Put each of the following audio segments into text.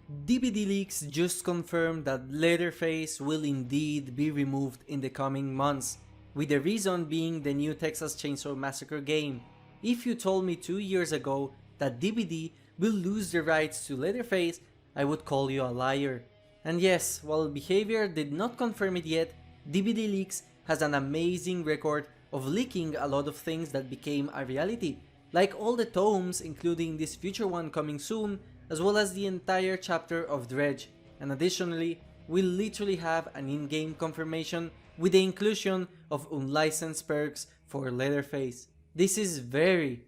DBDLeaks just confirmed that Leatherface will indeed be removed in the coming months, with the reason being the new Texas Chainsaw Massacre game. If you told me 2 years ago that DBD will lose the rights to Leatherface, I would call you a liar. And yes, while Behavior did not confirm it yet, DBDLeaks has an amazing record of leaking a lot of things that became a reality, like all the tomes including this future one coming soon, as well as the entire chapter of Dredge, and additionally, we literally have an in-game confirmation with the inclusion of unlicensed perks for Leatherface. This is very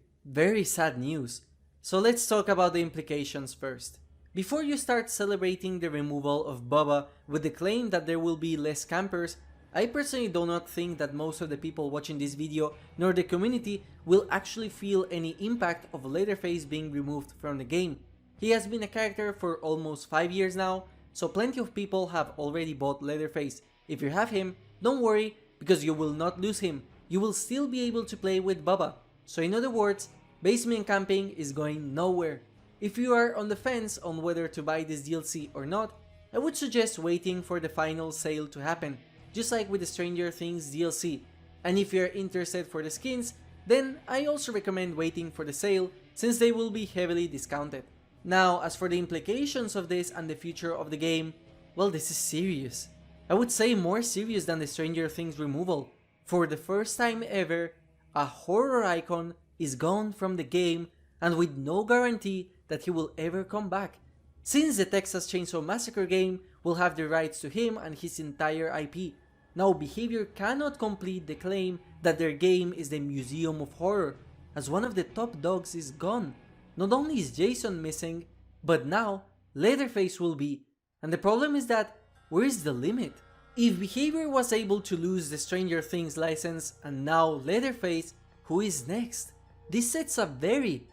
sad news. So let's talk about the implications first. Before you start celebrating the removal of Bubba with the claim that there will be less campers, I personally do not think that most of the people watching this video nor the community will actually feel any impact of Leatherface being removed from the game. He has been a character for almost 5 years now, so plenty of people have already bought Leatherface. If you have him, don't worry, because you will not lose him. You will still be able to play with Bubba. So in other words, basement camping is going nowhere. If you are on the fence on whether to buy this DLC or not, I would suggest waiting for the final sale to happen, just like with the Stranger Things DLC. And if you are interested for the skins, then I also recommend waiting for the sale, since they will be heavily discounted. Now, as for the implications of this and the future of the game, well, this is serious. I would say more serious than the Stranger Things removal. For the first time ever, a horror icon is gone from the game, and with no guarantee that he will ever come back, since the Texas Chainsaw Massacre game will have the rights to him and his entire IP. Now Behavior cannot complete the claim that their game is the Museum of Horror, as one of the top dogs is gone. Not only is Jason missing, but now Leatherface will be, and the problem is that, where is the limit? If Behavior was able to lose the Stranger Things license and now Leatherface, who is next? This sets a very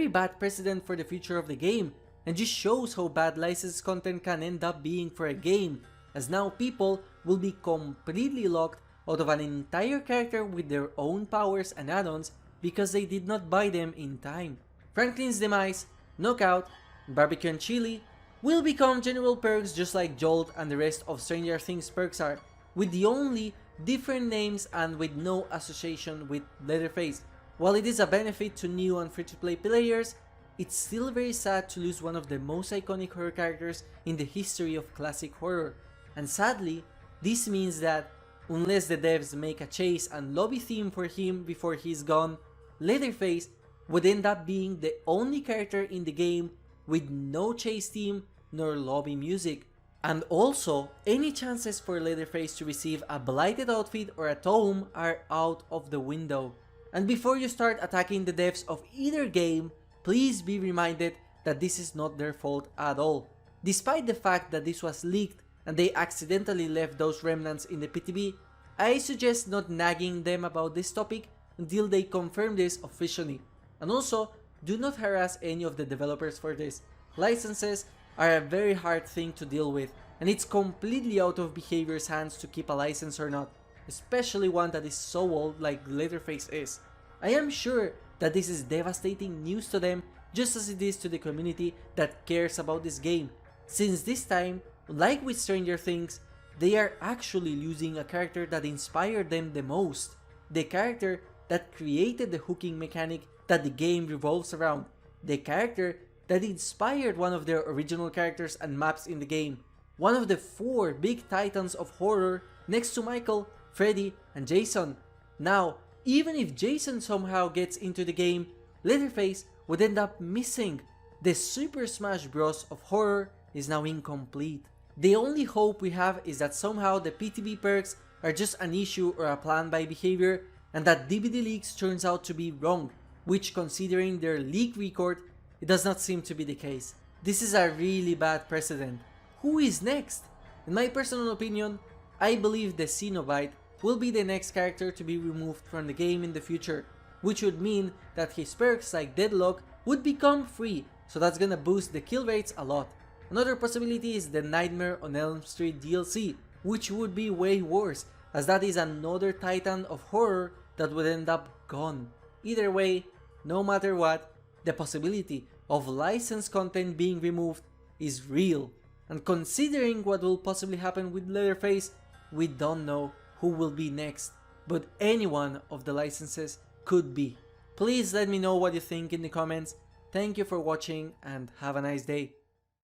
bad precedent for the future of the game, and just shows how bad licensed content can end up being for a game, as now people will be completely locked out of an entire character with their own powers and add-ons because they did not buy them in time. Franklin's demise, Knockout, Barbecue and Chili will become general perks just like Jolt and the rest of Stranger Things perks are, with the only different names and with no association with Leatherface. While it is a benefit to new and free-to-play players, it's still very sad to lose one of the most iconic horror characters in the history of classic horror. And sadly, this means that, unless the devs make a chase and lobby theme for him before he's gone, Leatherface would end up being the only character in the game with no chase theme nor lobby music. And also, any chances for Leatherface to receive a blighted outfit or a tome are out of the window. And before you start attacking the devs of either game, please be reminded that this is not their fault at all. Despite the fact that this was leaked and they accidentally left those remnants in the PTB, I suggest not nagging them about this topic until they confirm this officially. And also, do not harass any of the developers for this. Licenses are a very hard thing to deal with, and it's completely out of Behavior's hands to keep a license or not, especially one that is so old like Leatherface is. I am sure that this is devastating news to them, just as it is to the community that cares about this game, since this time, like with Stranger Things, they are actually losing a character that inspired them the most, the character that created the hooking mechanic that the game revolves around, the character that inspired one of their original characters and maps in the game, one of the 4 big titans of horror next to Michael, Freddy, and Jason. Now, even if Jason somehow gets into the game, Leatherface would end up missing. The Super Smash Bros. Of horror is now incomplete. The only hope we have is that somehow the PTB perks are just an issue or a plan by Behavior, and that DBDLeaks turns out to be wrong, which, considering their leak record, it does not seem to be the case. This is a really bad precedent. Who is next? In my personal opinion, I believe the Cenobite will be the next character to be removed from the game in the future, which would mean that his perks like Deadlock would become free, so that's gonna boost the kill rates a lot. Another possibility is the Nightmare on Elm Street DLC, which would be way worse, as that is another titan of horror that would end up gone. Either way, no matter what, the possibility of licensed content being removed is real, and considering what will possibly happen with Leatherface, we don't know who will be next, but any one of the licenses could be. Please let me know what you think in the comments. Thank you for watching and have a nice day.